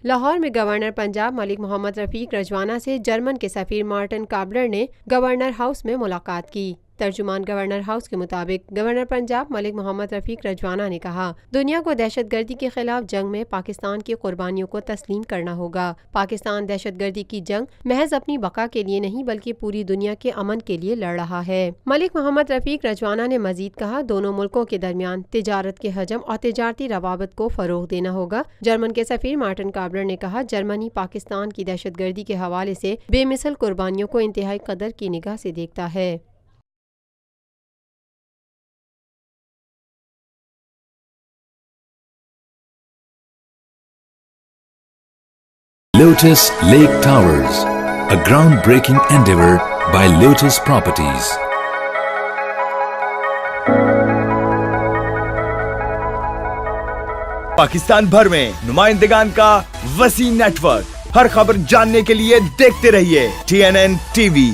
لاہور میں گورنر پنجاب ملک محمد رفیق رجوانہ سے جرمن کے سفیر مارٹن کابلر نے گورنر ہاؤس میں ملاقات کی۔ ترجمان گورنر ہاؤس کے مطابق گورنر پنجاب ملک محمد رفیق رجوانہ نے کہا، دنیا کو دہشت گردی کے خلاف جنگ میں پاکستان کی قربانیوں کو تسلیم کرنا ہوگا۔ پاکستان دہشت گردی کی جنگ محض اپنی بقا کے لیے نہیں بلکہ پوری دنیا کے امن کے لیے لڑ رہا ہے۔ ملک محمد رفیق رجوانہ نے مزید کہا، دونوں ملکوں کے درمیان تجارت کے حجم اور تجارتی روابط کو فروغ دینا ہوگا۔ جرمن کے سفیر مارٹن کابلر نے کہا، جرمنی پاکستان کی دہشت گردی کے حوالے سے بے مثل قربانیوں کو انتہائی قدر کی نگاہ سے دیکھتا ہے۔ Lotus Lake Towers, a groundbreaking endeavor by Lotus Properties. Pakistan بھر میں نمائندگان کا وسیع نیٹ ورک، ہر خبر جاننے کے لیے دیکھتے رہیے TNN TV۔